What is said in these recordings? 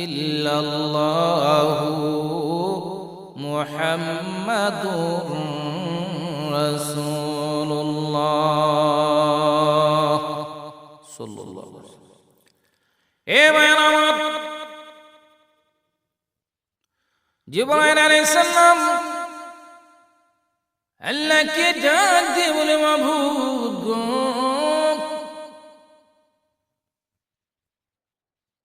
ইল্লাল্লাহু মুহাম্মাদুর রাসূলুল্লাহ সাল্লাল্লাহু আলাইহি ওয়াসাল্লাম। এ ভাইরা আমার, জিবরাইল আলাইহিস সালাম আল্লাহকে ডাক দিয়ে বলে, মাবুদ গো,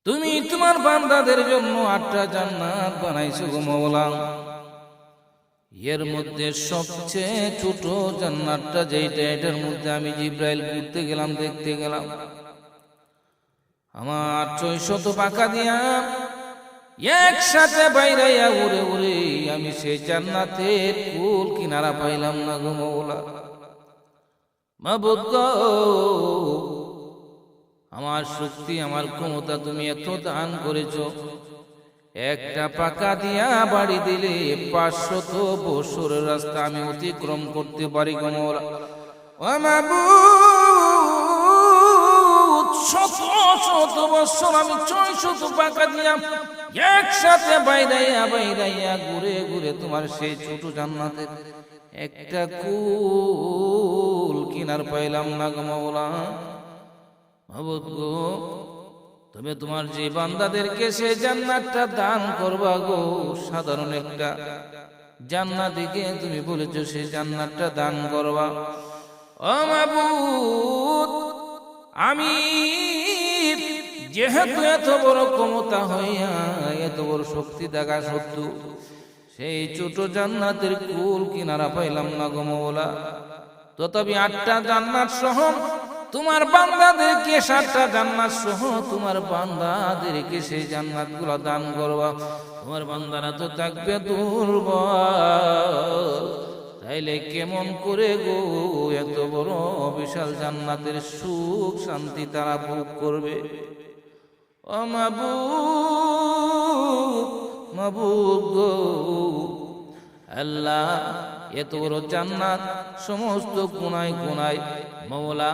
তুমি তোমার বান্দাদের জন্য 8টা জান্নাত বানাইছো গো মাওলা। এর মধ্যে সবচেয়ে ছোট জান্নাতটা যেটা, এটার মধ্যে আমি জিবরাইল ঘুরতে গেলাম, দেখতে গেলাম, আমার 600 পাখা দিয়া একসাথে বাইরাইয়া উড়ে উড়ে আমি সেই জান্নাতের কুল কিনারা পাইলাম না গো মাওলা। মাবুদ গো, আমার শক্তি, আমার ক্ষমতা তুমি এত দান করেছো, একটা পাকা দিয়া বাড়ি দিলে 500 বছরের রাস্তা আমি অতিক্রম করতে পারি গো মাওলা। ও মাবুদ, 100 বছর আমি 600 পাকা দিয়া একসাথে বাইরাইয়া ঘুরে ঘুরে তোমার সেই ছোট জান্নাতের একটা কুল কিনার পাইলাম না গো মাওলা। মাবুদ গো, তুমি তোমার যে বান্দাদেরকে সেই জান্নাতটা দান করবা গো, সাধারণ একটা জান্নাতিকে তুমি বলেছো সেই জান্নাতটা দান করবা। ও মাবুদ, আমি যেহেতু এত বড় ক্ষমতা হইয়া, এত বড় শক্তি দেখা সত্ত্বেও সেই ছোট জান্নাতের কুল কিনারা পাইলাম না গো মাওলা। তথাপি 8টা জান্নাত সহ তোমার বান্দাদেরকে, 7টা জান্নাত সহ তোমার বান্দাদেরকে সেই জান্নাতগুলো দান করবা। তোমার বান্দারা তো থাকবে দুর্বল, তাইলে কেমন করে গো এত বড় বিশাল জান্নাতের সুখ শান্তি তারা ভোগ করবে? ও মাবুদ, মাবুদ গো, আল্লাহ এত বড় জান্নাত, সমস্ত কোনায় কোনায় মাওলা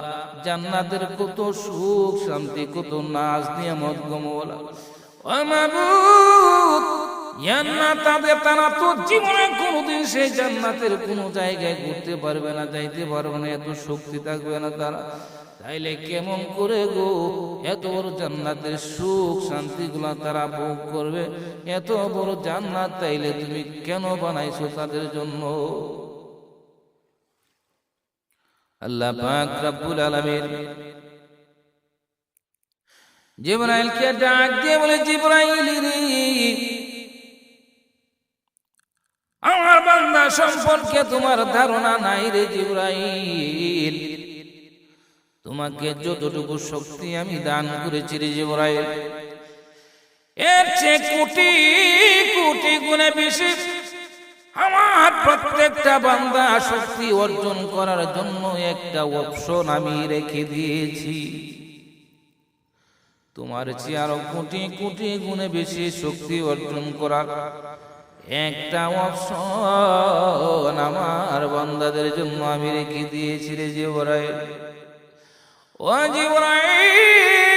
জান্নাতের কত সুখ শান্তি, কত নাজ নিয়ামত গো মাওলা। ও মাবুদ, জান্নাতের তারা তো জীবনে কোনোদিন সেই জান্নাতের কোনো জায়গায় ঘুরতে পারবে না, যাইতে পারবে না, এত শক্তি থাকবে না তারা, তাইলে কেমন করে গো এত বড় জান্নাতের সুখ শান্তি গুলা তারা ভোগ করবে? এত বড় জান্নাত তাইলে তুমি কেন বানাইছো তাদের জন্য? আল্লাহ পাক রব্বুল আলামিন জিবরাইলকে ডাক দিয়ে বলে, জিবরাইল রে, আমার বান্দা সম্পর্কে তোমার ধারণা নাই রে জিবরাইল। তোমাকে যতটুকু শক্তি আমি দান করেছি রে জিবরাইল, এর চেয়ে কোটি কোটি গুণে বেশি আমার প্রত্যেকটা বান্দা শক্তি অর্জন করার জন্য একটা অপশন আমি রেখে দিয়েছি। তোমার চেয়ে আরো কোটি কোটি গুণে বেশি শক্তি অর্জন করার একটা অপশন আমার বান্দাদের জন্য আমি রেখে দিয়েছি রে জিবরাইল। ও জিবরাইল,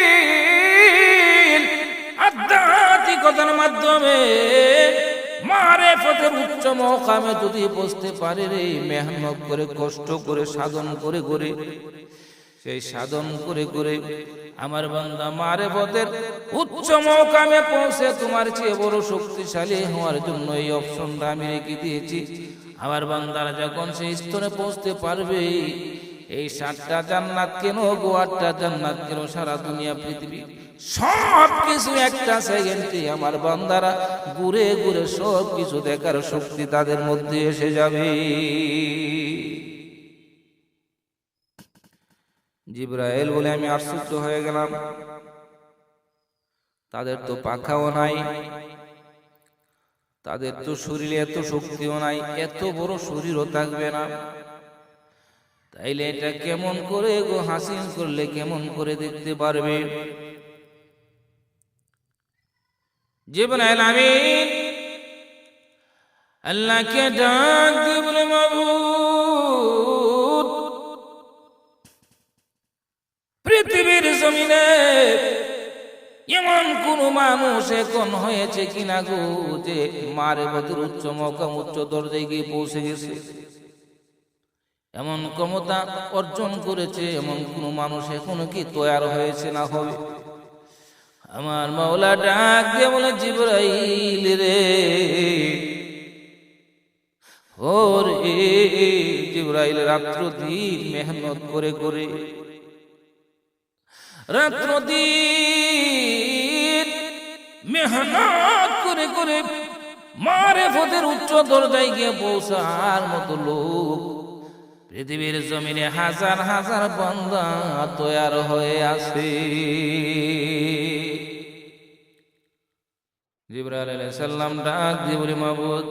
আধ্যাত্মিকতার মাধ্যমে মারেফতের উচ্চ মকামে যদি বসতে পারে রে, মেহনত করে, কষ্ট করে, সাধন করে করে, সেই সাধন করে করে আমার বান্দা মারেফতের উচ্চ মকামে পৌঁছে তোমার চেয়ে বড় শক্তিশালী হওয়ার জন্য এই অপশনটা আমি রেখে দিয়েছি। আমার বান্দারা যখন সেই স্তরে পৌঁছতে পারবে, এই 7টা জান্নাত কেন গো, 8টা জান্নাত কেন, সারা দুনিয়া পৃথিবী সব কিছু একটা সেকেন্ডে আমার বান্দারা ঘুরে ঘুরে সব কিছু দেখার শক্তি তাদের মধ্যে এসে যাবে। জিবরাইল বলে, আমি আশ্চর্য হয়ে গেলাম, তাদের তো পাখাও নাই, তাদের তো শরীরে এত শক্তিও নাই, এত বড় শরীরও থাকবে না, তাইলে এটা কেমন করে গো হাসিল করলে কেমন করে দেখতে পারবে? জিবরাইল আমিন আল্লাহকে ডাক দিয়ে বলে, মাবুদ, পৃথিবীর জমিনে এমন কোন মানুষ এখন হয়েছে কিনা গো যে মারেফতের উচ্চ মকাম উচ্চ দরজায় গিয়ে পৌঁছে গেছে, এমন ক্ষমতা অর্জন করেছে, এমন কোন মানুষ এখনো কি তৈরি হয়েছে না হবে? আমার মাওলা ডাক দিয়ে বলে, জিবরাইল রে, ওরে জিবরাইল, রাত্র দিন মেহনত করে করে, রাত্র দিন মেহনত করে করে মারেফতের উচ্চ দরজায় গিয়ে পৌঁছার মতো লোক পৃথিবীর জমিনে হাজার হাজার বান্দা তৈরি হয়ে আছে। জিবরাইল আলাইহিস সালাম ডাক দিয়ে বলে, মাবুদ,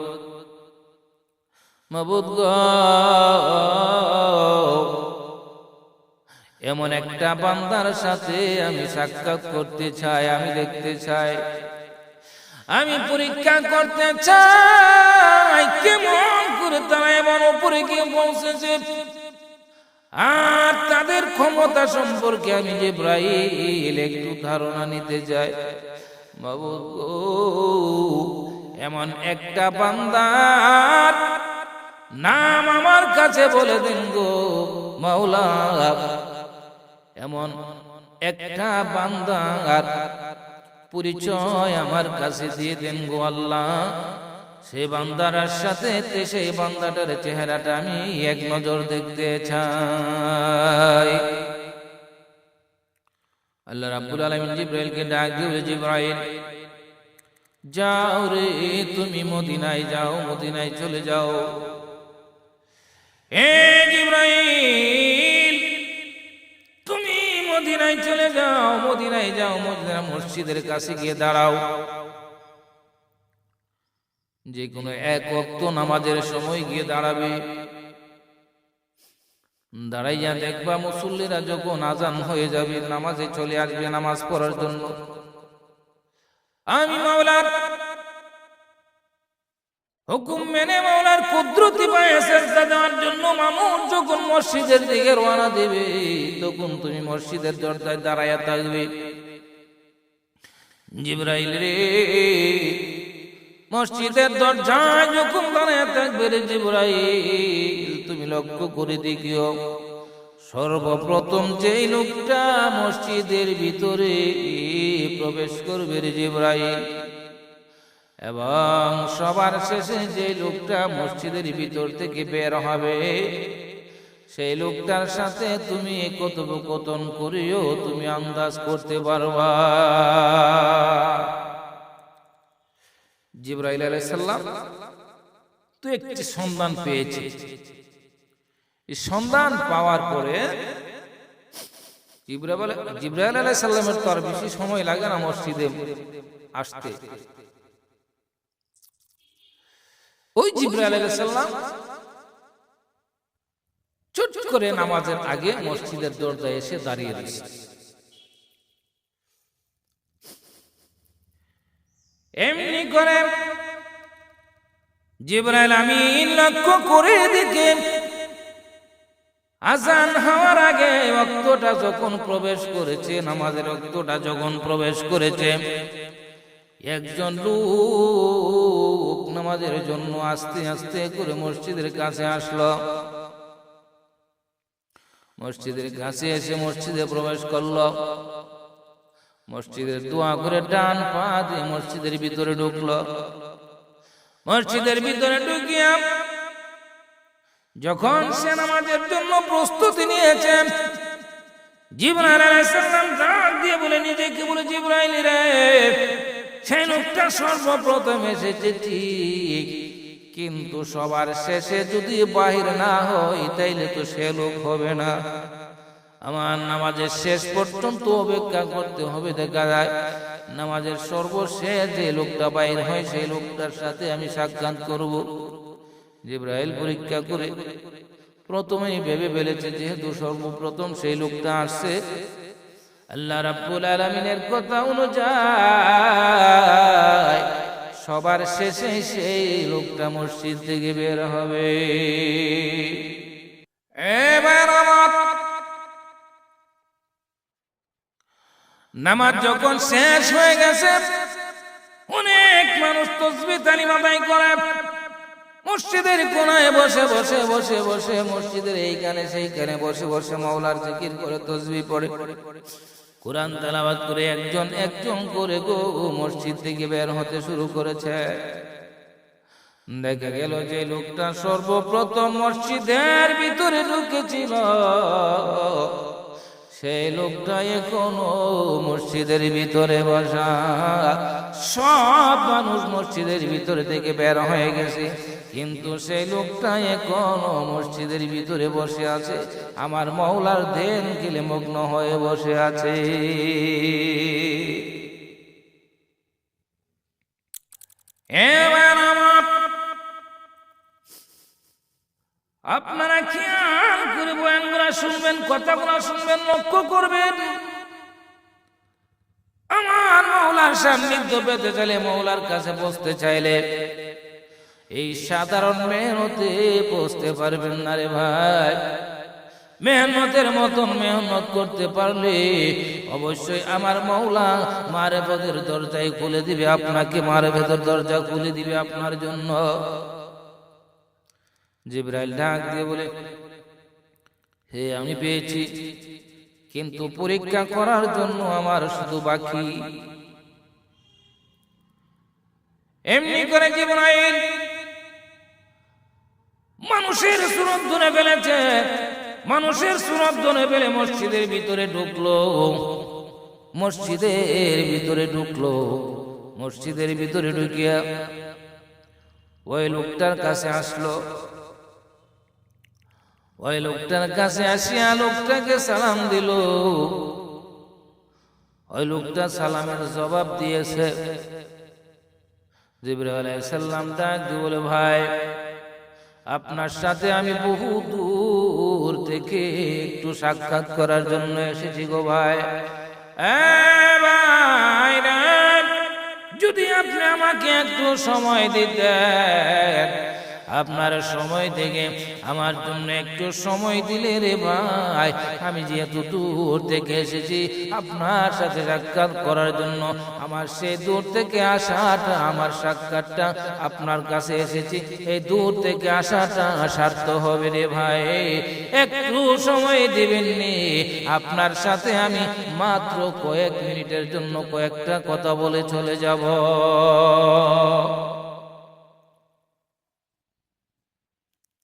মাবুদ গো, এমন একটা বান্দার সাথে আমি সাক্ষাৎ করতে চাই, আমি দেখতে চাই, আমি পরীক্ষা করতে চাই কেমন করে তারা এমন উপরে গিয়ে পৌঁছেছে, আর তাদের ক্ষমতা সম্পর্কে আমি জিবরাইল একটু ধারণা নিতে চাই। মাবুদ গো, এমন একটা বান্দার নাম আমার কাছে বলে দিন গো মাওলা, এমন একটা বান্দার পরিচয় আমার কাছে দিয়ে দেন গো আল্লাহ। সেই বান্দার সাথে সেই বান্দাটার চেহারাটা আমি এক নজর দেখতে চাই। আল্লাহ রাব্বুল আলামিন জিবরাইলকে ডাক দিয়ে, জিবরাইল যাও রে, তুমি মদিনায় যাও, মদিনায় চলে যাও। হে জিবরাইল, তুমি মদিনায় চলে যাও, মদিনায় যাও, মদিনা মসজিদের কাছে গিয়ে দাঁড়াও। যে কোনো এক ওয়াক্ত নামাজের সময় গিয়ে দাঁড়াবে, দাঁড়াইয়া দেখবা মুসল্লিরা যখন আজান হয়ে যাবে, নামাজে চলে আসবে নামাজ পড়ার জন্য। আমি মাওলার হুকুম মেনে মাওলার কুদরতি পায়ে সেজদা দেওয়ার জন্য মানুষ যখন মসজিদের দিকে রওনা দেবে, তখন তুমি মসজিদের দরজায় দাঁড়াইয়া থাকবে। জিবরাইল রে, মসজিদের দরজায় যখন দাঁড়াইয়া থাকবে রে জিবরাইল, তুমি লক্ষ্য করে দেখিও, সর্বপ্রথম যেই লোকটা মসজিদের ভিতরে প্রবেশ করবে রে জিবরাইল, এবং সবার শেষে যে লোকটা মসজিদের ভিতর থেকে বের হবে, সেই লোকটার সাথে তুমি কথোপকথন করিও, তুমি আন্দাজ করতে পারবা। জিবরাইল আলাইহিস সালাম তো একটি সন্ধান পেয়েছে। এই সন্ধান পাওয়ার পরে জিবরাইল আলাইহিস সালামের তো আর বেশি সময় লাগে না মসজিদে আসতে। ওই জিবরাইল আলাইহিস সালাম চট করে নামাজের আগে মসজিদের দরজায় এসে দাঁড়িয়ে রয়েছে। এমনি করে জিবরাইল আমিন লক্ষ্য করে দেখে, আজান হওয়ার আগে ওয়াক্তটা যখন প্রবেশ করেছে, নামাজের ওয়াক্তটা যখন প্রবেশ করেছে, একজন লোক নামাজের জন্য আস্তে আস্তে করে মসজিদের কাছে আসলো। মসজিদের কাছে এসে মসজিদে প্রবেশ করলো। মসজিদের দোয়া করে ডান পা দিয়ে মসজিদের ভিতরে ঢুকলো। মসজিদের ভিতরে ঢুকিয়া যখন সে নামাজের জন্য প্রস্তুতি নিয়েছে, জিবরাইল আলাইহিস সালাম ডাক দিয়ে বলে, নিজেকে বলে, জিবরাইল রে, সেই লোকটা সর্বপ্রথম এসেছে ঠিক, কিন্তু সবার শেষে যদি বাহির না হয় তাইলে তো সে লোক হবে না। আমার নামাজের শেষ পর্যন্ত অপেক্ষা করতে হবে। দেখা যায় নামাজের সর্বশেষ যে লোকটা বাইর হয়, সেই লোকটার সাথে আমি সাক্ষাৎ করব। জিবরাইল পরীক্ষা করে প্রথমেই ভেবে ফেলেছে, যেহেতু সর্বপ্রথম সেই লোকটা আসছে, আল্লাহ রাব্বুল আলামিনের কথা অনুযায়ী সবার শেষে সেই লোকটা মসজিদ থেকে বের হবে। এবার নামাজ যখন শেষ হয়ে গেছে, অনেক মানুষ তাসবিহ তালিম আদায় করে মসজিদের কোনায় বসে বসে বসে বসে মসজিদের এইখানে সেইখানে বসে বসে মাওলার জিকির করে তাসবিহ পড়ে, কোরআন তেলাওয়াত করে একজন একজন করে গো মসজিদ থেকে বের হতে শুরু করেছে। দেখা গেল যে লোকটা সর্বপ্রথম মসজিদের ভিতরে ঢুকেছিল, সেই লোকটা এখনো মসজিদের ভিতরে বসা। সব মানুষ মসজিদের ভিতরে থেকে বের হয়ে গেছে, কিন্তু সেই লোকটা এখনো মসজিদের ভিতরে বসে আছে, আমার মাওলার ধ্যান খেলে মগ্ন হয়ে বসে আছে। এবার আপনারা খেয়াল করে বয়ানগুলো শুনবেন, কথাগুলো শুনবেন, লক্ষ্য করবেন। আমার মাওলার সান্নিধ্য পেতে চাইলে, মাওলার কাছে বসতে চাইলে এই সাধারণ মেহনতে বসতে পারবেন না রে ভাই। মেহনতের মতন মেহনত করতে পারলে অবশ্যই আমার মাওলা মারেফতের দরজায় খুলে দিবে আপনাকে, মারেফতের দরজা খুলে দিবে আপনার জন্য। জিবরাইল ডাক দিয়ে বলে, হে আমি পেয়েছি, কিন্তু পরীক্ষা করার জন্য আমার শুধু বাকি। এমনি করে জিবরাইল মানুষের সুরত ধরে ফেলেছে, মানুষের সুরত ধরে ফেলে মসজিদের ভিতরে ঢুকলো, মসজিদের ভিতরে ঢুকলো। মসজিদের ভিতরে ঢুকিয়া ওই লোকটার কাছে আসলো, ওই লোকটার কাছে আসিয়া লোকটাকে সালাম দিল। ওই লোকটা সালামের জবাব দিয়েছে। জিবরাইল আলাইহিস সালাম ডাক দিয়ে বলে, ভাই আপনার সাথে আমি বহু দূর থেকে একটু সাক্ষাৎ করার জন্য এসেছি গো ভাই। ভাই যদি আপনি আমাকে একটু সময় দিতেন, আপনার সময় থেকে আমার জন্য একটু সময় দিলে রে ভাই, আমি যেহেতু দূর থেকে এসেছি আপনার সাথে সাক্ষাৎ করার জন্য, আমার সেই দূর থেকে আসাটা, আমার সাক্ষাৎটা আপনার কাছে এসেছি, এই দূর থেকে আসাটা সার্থক হবে রে ভাই। একটু সময় দিবেননি, আপনার সাথে আমি মাত্র কয়েক মিনিটের জন্য কয়েকটা কথা বলে চলে যাব।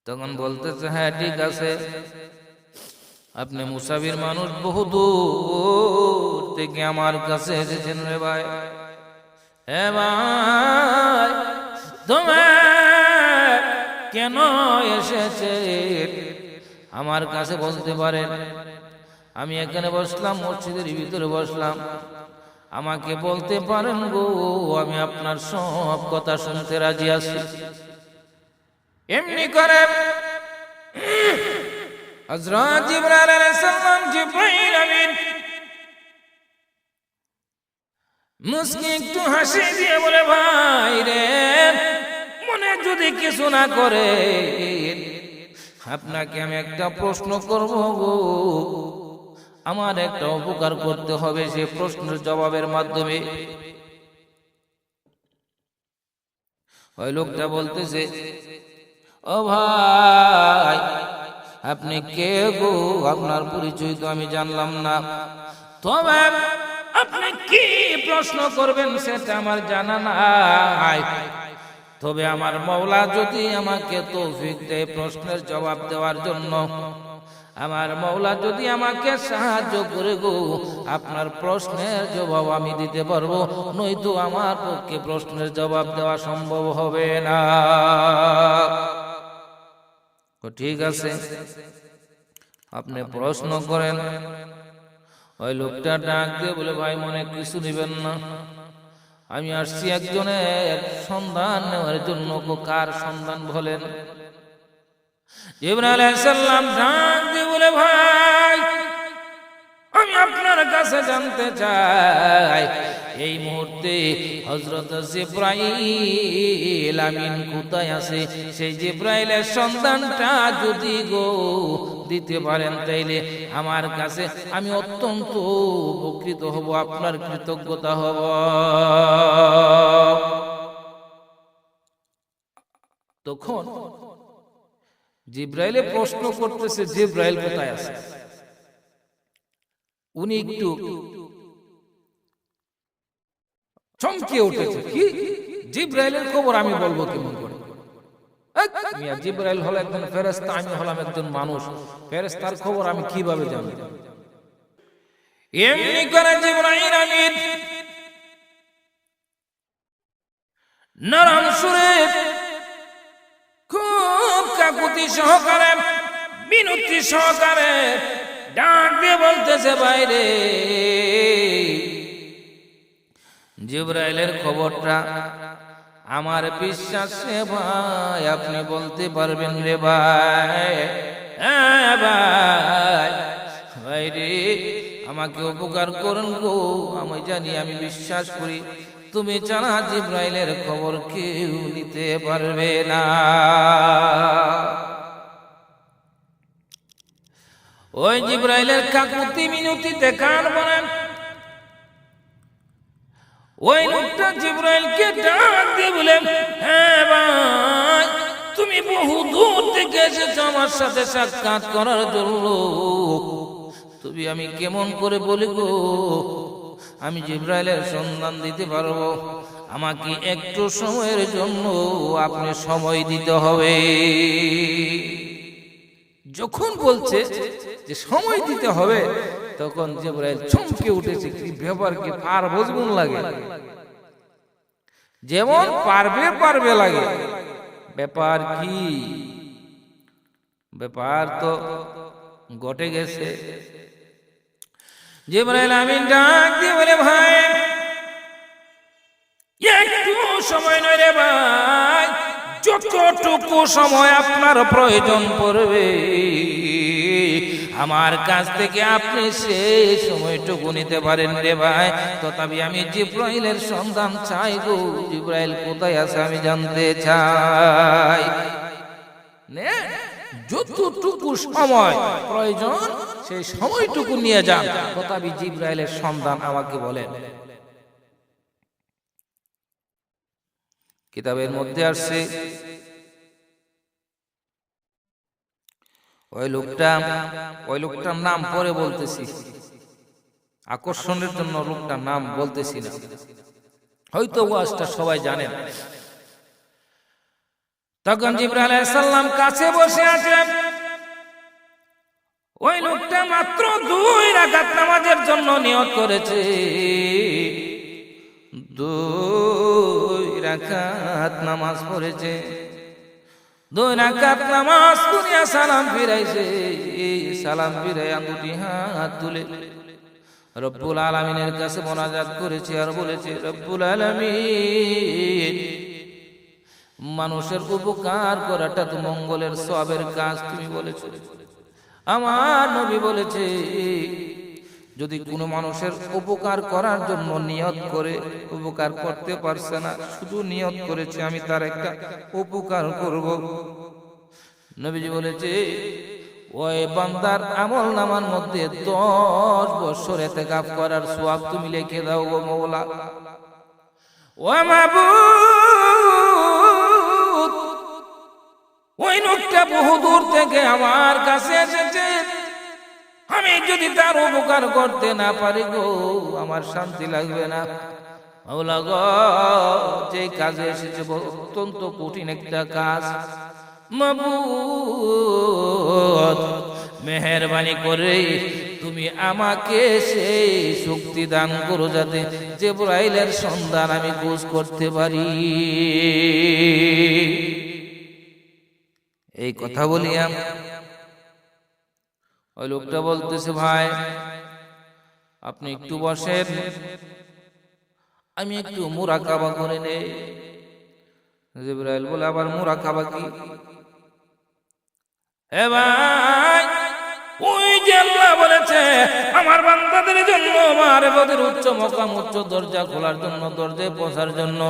তখন বলতেছে, হ্যাঁ ঠিক আছে, আপনি মুসাফির মানুষ, বহু দূর থেকে আমার কাছে এসেছেন রে ভাই। হ্যাঁ ভাই, তুমি কেন এসেছে আমার কাছে বলতে পারেন। আমি এখানে বসলাম, মসজিদের ভিতরে বসলাম, আমাকে বলতে পারেন গো, আমি আপনার সব কথা শুনতে রাজি আছি। এমনি করে হযরত জিবরাইল আলাইহিস সালাম, জিবরাইল আমিন মুস্কি একটু হাসি দিয়ে বলে, ভাই রে, মনে যদি কিছু না করে আপনাকে আমি একটা প্রশ্ন করব গো, আমার একটা উপকার করতে হবে সে প্রশ্নের জবাবের মাধ্যমে। ওই লোকটা বলতেছে, ও ভাই আপনি কে গো, আপনার পরিচয় তো আমি জানলাম না, তবে আপনি কি প্রশ্ন করবেন সেটা আমার জানা নাই, তবে আমার মাওলা যদি আমাকে তৌফিক দেয় প্রশ্নের জবাব দেওয়ার জন্য, আমার মাওলা যদি আমাকে সাহায্য করে গো, আপনার প্রশ্নের জবাব আমি দিতে পারবো, নয়তো আমার পক্ষে প্রশ্নের জবাব দেওয়া সম্ভব হবে না। ঠিক আছে, আপনি প্রশ্ন করেন। ওই লোকটা ডাক দিয়ে বলে, ভাই মনে কিছু নেবেন না, আমি আসছি একজনের সন্ধান নেওয়ার জন্য। কার সন্ধান বলেন? জিবরাইল আলাইহিস সালাম ডাক দিয়ে বলে, ভাই আমি আপনার কাছে জানতে চাই, এই মুহূর্তে হযরত জিবরাইল আমিন কোথায় আছে? সেই জিবরাইলের সন্তানটা যদি গো দিতে পারেন তাইলে আমার কাছে আমি অত্যন্ত উপকৃত হব, আপনার কৃতজ্ঞতা হব। তখন জিব্রাইলে প্রশ্ন করতেছে, জিব্রাইল কোথায় আছে? উনি একটু চমকে উঠেছে, কি জিব্রাইলের খবর আমি বলবো কেমন করে? জিব্রাইল হলো একজন ফেরেশতা, আমি হলাম একজন মানুষ, ফেরেশতার খবর আমি কিভাবে জানব? এমনি করে জিব্রাইল আমিন নরম সুরে খুব কাকুতি সহকারে, বিনতি সহকারে ডাক দিয়ে বলতেছে, বাইরে জিব্রাইলের খবরটা আমার বিশ্বাস রে ভাই, আপনি বলতে পারবেন রে ভাই? হ্যাঁ ভাই, ভাই রে আমাকে উপকার করুন গো, আমি জানি, আমি বিশ্বাস করি তুমি ছাড়া জিব্রাইলের খবর কেউ নিতে পারবে না। ওই জিব্রাইলের কাকুতি মিনতিতে কান বলেন, ওই লোকটা জিব্রাইলকে ডাক দিয়ে বলেন, হ্যাঁ ভাই তুমি বহু দূর থেকে এসেছো আমার সাথে সাক্ষাৎ করার জন্য, তুমি আমি কেমন করে বলি গো, আমি জিব্রাইলের সন্ধান দিতে পারবো, আমাকে একটু সময়ের জন্য আপনি সময় দিতে হবে। যখন বলছে যে সময় দিতে হবে, তখন জিব্রাইল চমকে উঠেছে, কি ব্যাপার, কি পার বুঝগুন লাগে, যেমন পারবে পারবে লাগে, ব্যাপার কি? ব্যাপার তো ঘটে গেছে। জিব্রাইল আমিন ডাক দিয়ে বলে, ভাই একটু সময় নয় রে ভাই, যতটুকু সময় আপনার প্রয়োজন পড়বে আমার কাছ থেকে আপনি সেই সময়টুকু নিতে পারেন রে ভাই। তথাপি আমি জিব্রাইলের সন্ধান চাই গো, জিব্রাইল কোথায় আছে আমি জানতে চাই। যতটুকু সময় প্রয়োজন সেই সময়টুকু নিয়ে যান, তথাপি জিব্রাইলের সন্ধান আমাকে বলেন। কিতাবের মধ্যে আসছে, ওই লোকটার নাম পরে বলতেছি, আকর্ষণের জন্য লোকটার নাম বলতেছি না, হয়তো ওয়াজটা সবাই জানেন। তখন জিবরাইল আলাইহিস সালাম কাছে বসে আছেন, ওই লোকটা মাত্র 2 রাকাত নামাজের জন্য নিয়ত করেছে, 2 রাকাত নামাজ পড়েছে, 2 রাকাত নামাজ পড়িয়া সালাম ফিরাইছে, সালাম ফিরাইয়া দুটি হাত তুলে রব্বুল আলামিনের কাছে মোনাজাত করেছে আর বলেছে, রব্বুল আলামিন মানুষের উপকার করাটা তো মঙ্গলের সওয়াবের কাজ, তুমি বলেছো, আমার নবী বলেছে যদি কোনো মানুষের উপকার করার জন্য নিয়ত করে উপকার করতে পারছে না, শুধু নিয়ত করেছে আমি তার একটা উপকার করব, নবীজি বলেছে ওই বান্দার আমল নামার মধ্যে 10 বছর ইতিকাফ করার সওয়াব তুমি লিখে দাও গো মওলা। ও মাবুদ, ওই লোকটা বহু দূর থেকে আমার কাছে এসেছে, আমি যদি তার উপকার করতে না পারি গো আমার শান্তি লাগবে না। মাওলা গো, যে কাজে এসেছে অত্যন্ত কঠিন একটা কাজ, মাবুদ মেহেরবানি করে তুমি আমাকে সেই শক্তি দান করো যাতে জিবরাইলের সন্ধান আমি খোঁজ করতে পারি। এই কথা বলিয়া ওই লোকটা বলতেছে, ভাই আপনি একটু বসেন, আমি একটু মুরাকাবা করে নেই। জিবরাইল বলে, আবার মুরাকাবা কি? হে ভাই, ওই যে আল্লাহ বলেছে আমার বান্দাদের জন্য মারিফতের উচ্চ মাকাম, উচ্চ দরজা খোলার জন্য, দরজায় পৌঁছার জন্য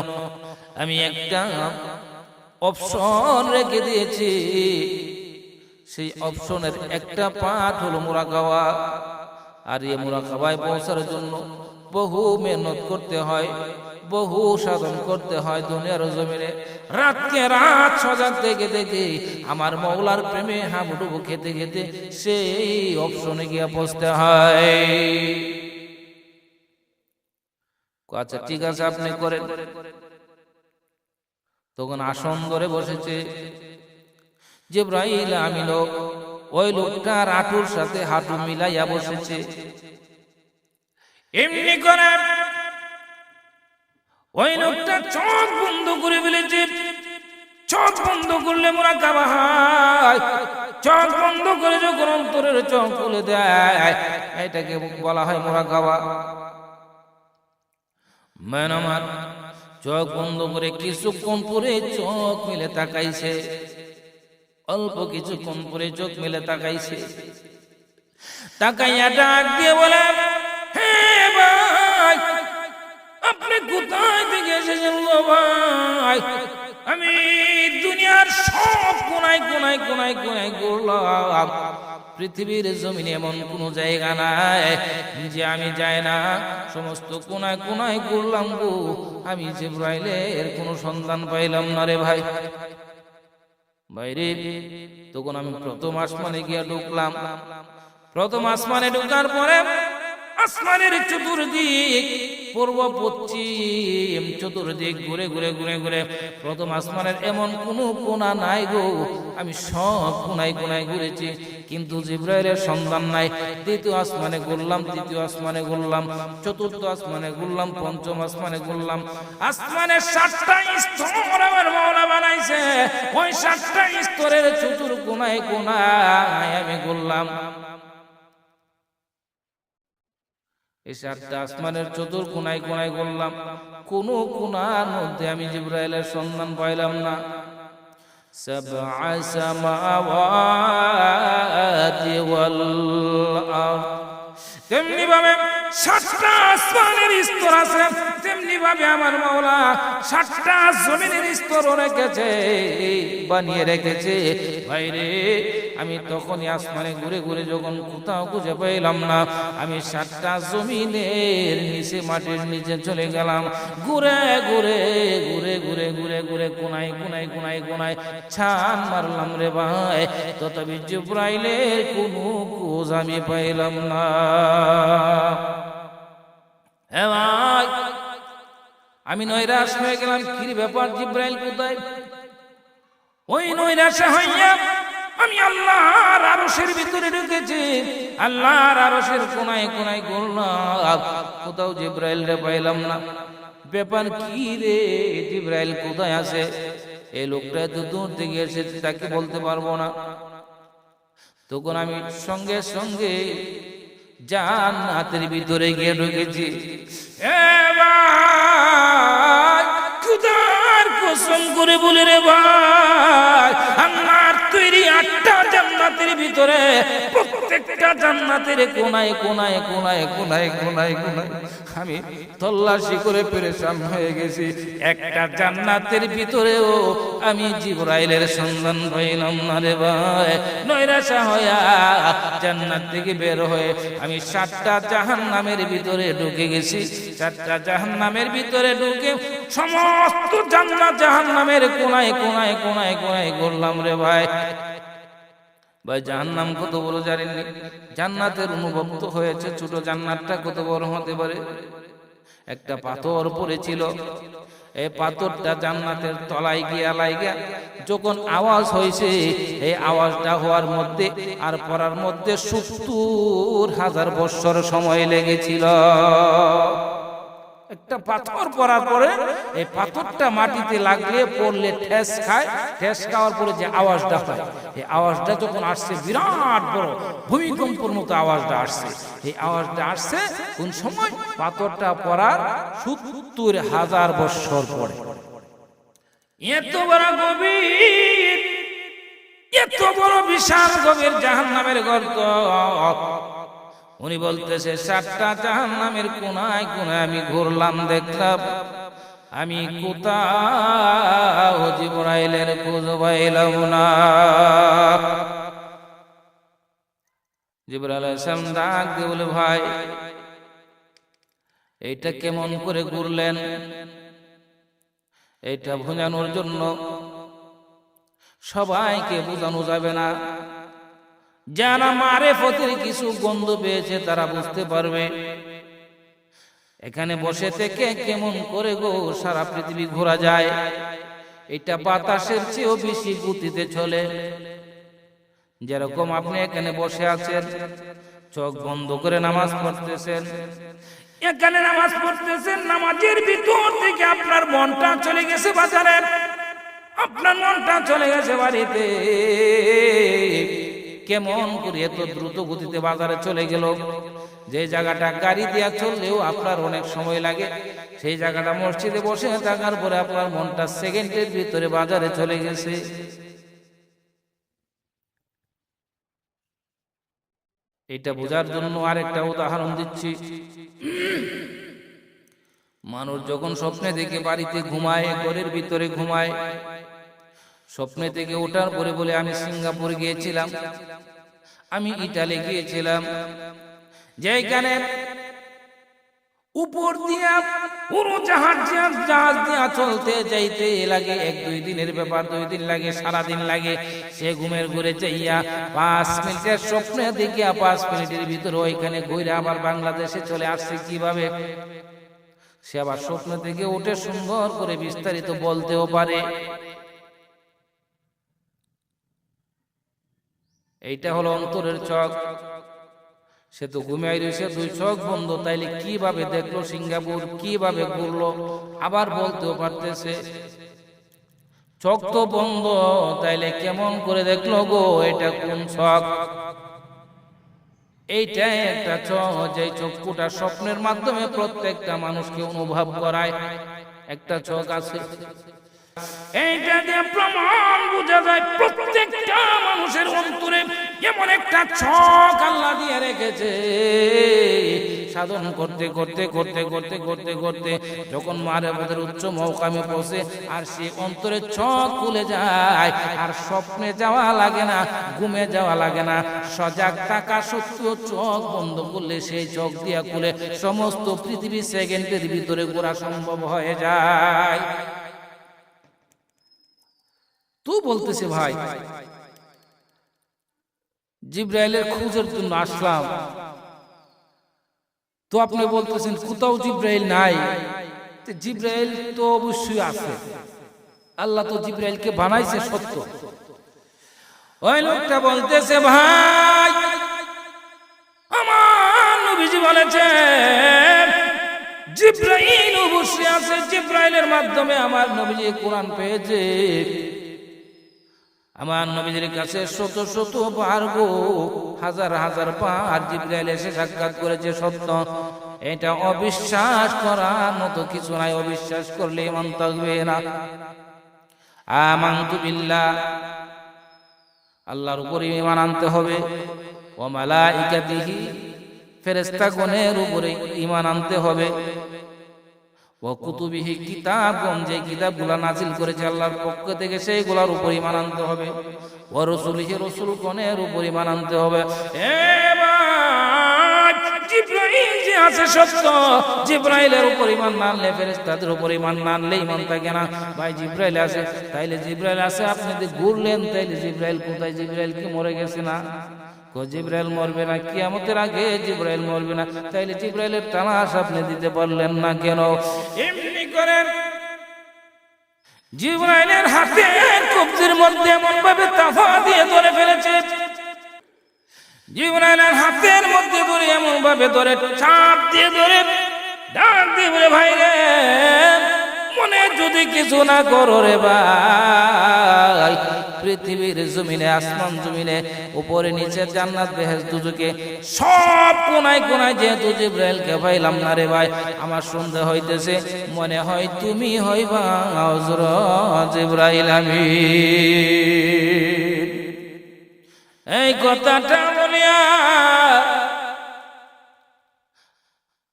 আমি একটা অপশন রেখে দিয়েছি, সেই অপশনের একটা পাঠ হলো মুরাকাবা। আর এই মুরাকাবায় পৌঁছার জন্য বহু মেহনত করতে হয়, বহু সাধন করতে হয়। দুনিয়ার জমিনে রাতকে রাত সজাগ থেকে থেকে আমার মওলার প্রেমে হাবুডুবু খেতে খেতে সেই অপশনে গিয়ে পৌঁছতে হয়। আচ্ছা ঠিক আছে, আপনি করেন। তখন আসন ধরে বসেছে জিবরাইল আমিন, ওই লোকটার হাঁটুর সাথে হাঁটু মিলাইয়া বসেছে। এমনি করে ওই লোকটা চোখ বন্ধ করে ফেলেছে। চোখ বন্ধ করলে মুরাকাবা হয়। চোখ বন্ধ করে যখন অন্তরের চোখ খুলে দেয়, এটাকে বলা হয় মুরাকাবা। আমার চোখ বন্ধ করে কিছুক্ষণ পরে চোখ মিলে তাকাইছে। অল্প কিছুক্ষণ পরে চোখ মিলে তাকাইছে। তাকাইয়া ডাক দিয়ে বলে, হে ভাই, আপনি কোথায় থেকে এসেছেন গো ভাই? আমি দুনিয়ার সব কোনায় কোনায় কোনায় কোনায় ঘুরলাম, পৃথিবীর জমিনে এমন কোন জায়গা নাই যে আমি যাই না। সমস্ত কোনায় কোনায় ঘুরলাম গো, আমি জিবরাইলের কোনো সন্ধান পাইলাম না রে ভাই। বাইরে তখন আমি প্রথম আসমানে গিয়া ঢুকলাম। প্রথম আসমানে ঢুকার পরে আসমানের চতুর্দিক, পূর্ব পশ্চিম চতুর্দিক ঘুরে ঘুরে ঘুরে ঘুরে প্রথম আসমানের এমন কোন কোনা নাই গো, আমি সব কোনায় কোনায় ঘুরেছি, কিন্তু জিবরাইলের সন্ধান নাই। দ্বিতীয় আসমানে ঘুরলাম, তৃতীয় আসমানে ঘুরলাম, চতুর্থ আসমানে ঘুরলাম, পঞ্চম আসমানে ঘুরলাম। আসমানের 7টা স্তর আমার মাওলা বানাইছে, ওই 7টা স্তরের চতুর কোনায় কোনায় আমি ঘুরলাম। এই 7টা আসমানের চতুর কোনায় কোনায় ঘুরলাম, কোন কোনার মধ্যে আমি জিবরাইলের সন্ধান পাইলাম না। সাবআ সামাওয়াতি ওয়াল আরদ, তেমনি ভাবে 7টা আসমানের স্তর আছে, তেমনি ভাবে আমার মাওলা 7টা জমিনের স্তর রেখেছে, বানিয়ে রেখেছে। ভাইরে আমি তখনই আসমানে ঘুরে ঘুরে যখন কোথাও খুঁজে পাইলাম না, আমি 7টা জমিনের নিচে, মাটির নিচে চলে গেলাম। ঘুরে ঘুরে ঘুরে ঘুরে ঘুরে ঘুরে কোনায় কোনায় কোনায় কোনায় ছান মারলাম রে ভাই, তথাপি জিবরাইলের কোনো খোঁজ আমি পাইলাম না। হ্যাঁ ভাই, আমি নৈরাশ হয়ে গেলাম। কি ব্যাপার, জিবরাইল কোথায়? ওই নৈরাশা হইয়া আমি আল্লাহর আরশের ভিতরে ঢুকেছি। আল্লাহর আরশের কোনায় কোনায় ঘুরলাম, কোথাও জিবরাইল রে পাইলাম না। ব্যাপার কি রে, জিবরাইল কোথায় আছে? এই লোকটা এত দূর থেকে এসেছে, তাকে বলতে পারবো না। তখন আমি সঙ্গে সঙ্গে জান্নাতের ভিতরে গিয়ে ঢুকেছি। খুদার কসম করে বলে রে ভাই, আল্লাহর তৈরি 8টা জান্নাতের ভিতরে প্রত্যেকটা জান্নাতের কোনায় কোনায় কোনায় কোনায় কোনায় কোনায় আমি তল্লাশি করে পেরেশান হয়ে গেছি। একটা জান্নাতের ভিতরেও আমি জিবরাইলের সন্ধান পাইলাম না রে ভাই। নৈরাশা হইয়া জান্নাত থেকে বের হয়ে আমি 7টা জাহান্নামের ভিতরে ঢুকে গেছি। 7টা জাহান্নামের ভিতরে ঢুকে সমস্ত জান্নাত জাহান্নামের কোনায় কোনায় কোনায় কোনায় ঘুরলাম রে ভাই। ভাই জাহান্নাম কত বড় জানেননি? জান্নাতের অনুভব তো হয়েছে, ছোট জান্নাতটা কত বড় হতে পারে। একটা পাথর পড়েছিল, এই পাথরটা জান্নাতের তলায় গিয়া লাইগা যখন আওয়াজ হয়েছে, এই আওয়াজটা হওয়ার মধ্যে আর পড়ার মধ্যে 70,000 বছর সময় লেগেছিল। একটা পাথর পড়ার পরে এই পাথরটা মাটিতে লাগলে পড়লে ঠেস খায়, ঠেস খাওয়ার পরে যে আওয়াজটা হয়, এই আওয়াজটা যখন আসছে বিরাট বড় ভূমিকম্পের মতো আওয়াজটা আসছে। এই আওয়াজটা আসছে কোন সময়? পাথরটা পড়ার 70,000 বছর পরে। এত বড় গভীর, এত বড় বিশাল গভীর জাহান্নামের গর্ত। উনি বলতেছে 7টা জাহান্নামের কোনায় কোনায় আমি ঘুরলাম, দেখলাম আমি কোথাও জিবরাইলের খোঁজ পাইলাম না। জিবরাইল আলাইহিস সালাম ডাক দিয়ে বলে, ভাই এইটা কেমন করে ঘুরলেন? এইটা বোঝানোর জন্য সবাইকে বোঝানো যাবে না, যারা মারেফতের কিছু গন্ধ পেয়েছে তারা বুঝতে পারবে। এখানে বসে থেকে কেমন করে গো সারা পৃথিবী ঘোরা যায়। এটা বাতাসের চেয়েও বেশি গতিতে চলে। যেরকম আপনি এখানে বসে আছেন, চোখ বন্ধ করে নামাজ পড়তেছেন, এখানে নামাজ পড়তেছেন, নামাজের ভিতর থেকে আপনার মনটা চলে গেছে বাজারে, আপনার মনটা চলে গেছে বাড়িতে। কেমন করে এত দ্রুত গতিতে বাজারে চলে গেল? যে জায়গাটা গাড়ি দিয়া চললেও আপনার অনেক সময় লাগে, সেই জায়গাটা মসজিদে বসে থাকার পরে আপনার মনটা সেকেন্ডের ভিতরে বাজারে চলে গেছে। এটা বোঝার জন্য আরেকটা উদাহরণ দিচ্ছি। মানুষ যখন স্বপ্নে দেখে বাড়িতে ঘুমায়, ঘরের ভিতরে ঘুমায়, স্বপ্নে থেকে ওঠার পরে বলে আমি সিঙ্গাপুর গিয়েছিলাম, আমি ইটালি গিয়েছিলাম, যেখানে উপর দিয়া পুরো জাহাজ দিয়া চলতে যাইতে লাগে 1-2 দিনের ব্যাপার, 2 দিন লাগে, সারাদিন লাগে। সে ঘুমের ঘুরে চাইয়া 5 মিনিটের স্বপ্নে দেখিয়া 5 মিনিটের ভিতরে ওইখানে ঘুরে আবার বাংলাদেশে চলে আসছে কিভাবে? সে আবার স্বপ্ন থেকে উঠে সুন্দর করে বিস্তারিত বলতেও পারে। এইটা হলো অন্তরের চোখ। সে তো ঘুমিয়ে রয়েছে, 2 চোখ বন্ধ, তাইলে কিভাবে দেখলো সিঙ্গাপুর, কিভাবে ঘুরলো? আবার বলতেও পারতেছে। চোখ তো বন্ধ, তাইলে কেমন করে দেখলো গো? এটা কোন চোখ? এইটাই একটা চোখ, যে চক্ষুটা স্বপ্নের মাধ্যমে প্রত্যেকটা মানুষকে অনুভব করায়। একটা চোখ আছে, এইটা দিয়ে প্রমাণ বোঝা যায় প্রত্যেকটা মানুষের অন্তরে এমন একটা চোখ আল্লাহ দিয়ে রেখেছে। সাধন করতে করতে করতে করতে করতে করতে যখন মারেফতের উচ্চ মওকামে পৌঁছে, আর সে অন্তরে চোখ খুলে যায়, আর স্বপ্নে যাওয়া লাগে না, ঘুমে যাওয়া লাগে না। সজাগ থাকা সত্ত্বেও চোখ বন্ধ করলে সেই চোখ দিয়া খুলে সমস্ত পৃথিবী সেকেন্ডের ভিতরে ঘোরা সম্ভব হয়ে যায়। তো বলতেছে, ভাই জিব্রাইলের খোঁজের জন্য আসলাম, তো আপনি বলতেছেন কোথাও জিব্রাইল নাই। জিব্রাইল তো অবশ্যই আছে, আল্লাহ তো জিব্রাইলকে বানাইছে, সত্য। ওই লোকটা বলতেছে, ভাই আমার নবীজি বলেছেন জিব্রাইল অবশ্যই আছে, জিব্রাইলের মাধ্যমে আমার নবীজি কোরআন পেয়েছে। আমার নবীজির কাছে শত শত বার গো, হাজার হাজার বার জিব্রাইল এসে সাক্ষাৎ করেছে, সত্য। এটা অবিশ্বাস করার মতো কিছু নাই, অবিশ্বাস করলে ঈমান থাকবে না। আমানতু বিল্লাহ, আল্লাহর উপরে ঈমান আনতে হবে। ওয়া মালাইকাতিহি, ফেরেশতাগণের উপরে ঈমান আনতে হবে। ও কুতুবিহি, কিতাবগণ, যে কিতাবগুলা নাজিল করেছে আল্লাহর পক্ষ থেকে, সেইগুলোর উপর ঈমান আনতে হবে। ও রাসূলিহি, রাসূলগণের উপর ঈমান আনতে হবে। এবার জিব্রাইল যে আছে সত্য, জিব্রাইলের উপর ঈমান না আনলে, ফেরেশতাদের উপর ঈমান না আনলে ঈমান থাকে না। ভাই জিব্রাইল আছে, তাইলে জিব্রাইল আছে, আপনি যদি ঘুরলেন তাইলে জিব্রাইল কোথায়? জিব্রাইল কি মরে গেছে না? জিব্রাইল মরবে না, কিয়ামতের আগে জিব্রাইল মরবে না, তাইলে জিব্রাইলের তালাশ আপনি দিতে পারলেন না কেন? এমনি করে জিব্রাইলের হাতের কবজির মধ্যে এমন ভাবে তাফা দিয়ে ধরে ফেলেছে, জিব্রাইলের হাতের মধ্যে ধরে এমন ভাবে ধরে চাপ দিয়ে ধরে ডাক দিয়ে বলে, ভাই রে, মনে যদি কিছু না করো রে ভাই, পৃথিবীর জমিনে, আসমান জমিনে, উপরে নিচে, জান্নাত বেহেশত দুজকে সব কোনায় কোনায় যেহেতু জিব্রাইলকে পাইলাম না রে ভাই, আমার সন্দেহ হইতেছে, মনে হয় তুমি হইবা হযরত জিব্রাইল আমিন। এই কথাটা বলিয়া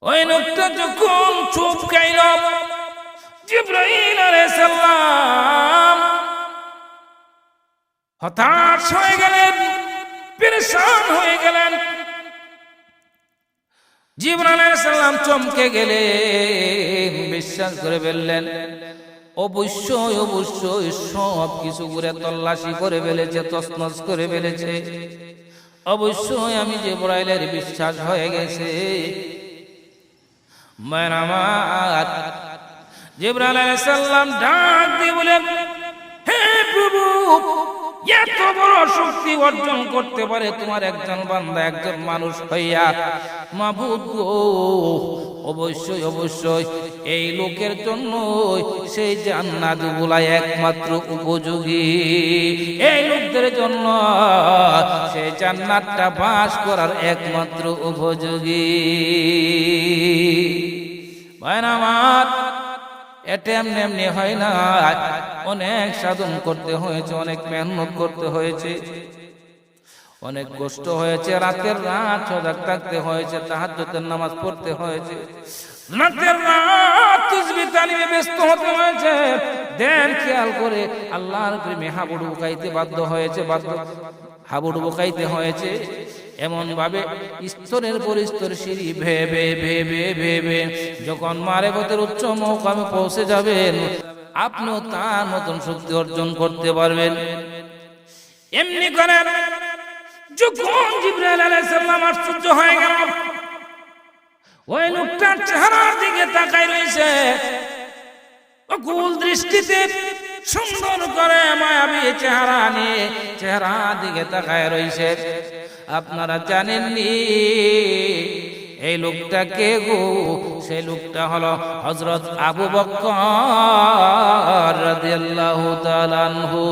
ওই লোকটা যখন চুপ খাইল, জিব্রাইল আলাইহিস সালাম হতাশ হয়ে গেলেন, পেরেশান হয়ে গেলেন। জিবরাইল আলাইহিস সালাম চমকে গেলেন, বিশ্বাস করে ফেললেন অবশ্যই অবশ্যই সব কিছু করে তল্লাশি করে ফেলেছে, তছনছ করে ফেলেছে। অবশ্যই আমি জিবরাইলের বিশ্বাস হয়ে গেছে। মায়ের আমার জিবরাইল আলাইহিস সালাম ডাক দিয়ে বলে, হে প্রভু, এত বড় শক্তি অর্জন করতে পারে তোমার একজন বান্দা, একজন মানুষ হইয়া, মাবুদ গো, অবশ্যই অবশ্যই এই লোকের জন্য সেই জান্নাত গুলা একমাত্র উপযোগী, এই লোকদের জন্য সেই জান্নাতটা বাস করার একমাত্র উপযোগী। ভাই আমার, এটা এমনি এমনি হয় না, অনেক সাধন করতে হয়েছে, অনেক মেহনত করতে হয়েছে, অনেক কষ্ট হয়েছে, রাতের রাত সজাগ থাকতে হয়েছে, তাহাজ্জুদের নামাজ পড়তে হয়েছে, রাতের রাত তাসবিহ তালিমে ব্যস্ত হতে হয়েছে। দেন খেয়াল করে আল্লাহর প্রেমে হাবুডুবু খাইতে বাধ্য হয়েছে, হাবুডুবু খাইতে হয়েছে। এমন ভাবে স্তরের পর স্তর সিঁড়ি ভেবে ভেবে ভেবে যখন মারেফতের উচ্চ মকামে পৌঁছে যাবেন, আপনিও তার মতন শক্তি অর্জন করতে পারবেন। এমনি করে যখন জিবরাইল আলাইহিস সালাম আশ্চর্য হয়ে গেল, ওই লোকটার চেহারার দিকে তাকায় রয়েছে, অকুল দৃষ্টিতে সুন্দর করে মায়াবী চেহারা নিয়ে চেহারা দিকে তাকায় রয়েছে। আপনারা জানেননি এই লোকটা কে গো? সেই লোকটা হলো হযরত আবু বকর রাদিয়াল্লাহু তাআলা আনহু।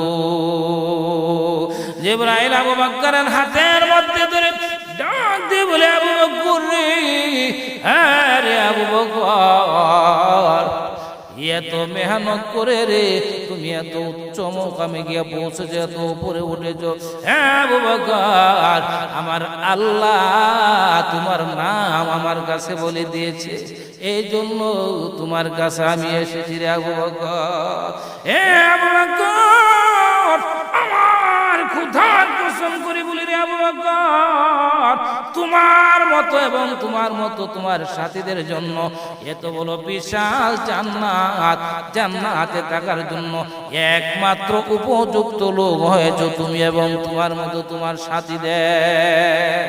জিবরাইল আবু বকরের হাতের মধ্যে ধরে ডাক দিয়ে বলে, আবু বকর রে, আরে আবু বকর, এত মেহনত করে রে তুমি এত উচ্চ মোকামে গিয়ে পৌঁছেছো, এত উপরে উঠেছো। হ্যাঁ আবু বকর, আমার আল্লাহ তোমার নাম আমার কাছে বলে দিয়েছে, এই জন্য তোমার কাছে আমি এসেছি রে আবু বকর। হে আবু বকর, আমার ক্ষুধার কসম করে বলি রে আবু বকর, তোমার মতো এবং তোমার মতো তোমার সাথীদের জন্য এত বড় বিশাল জান্নাত, জান্নাতে থাকার জন্য একমাত্র উপযুক্ত লোক হয়েছো তুমি এবং তোমার মতো তোমার সাথীদের।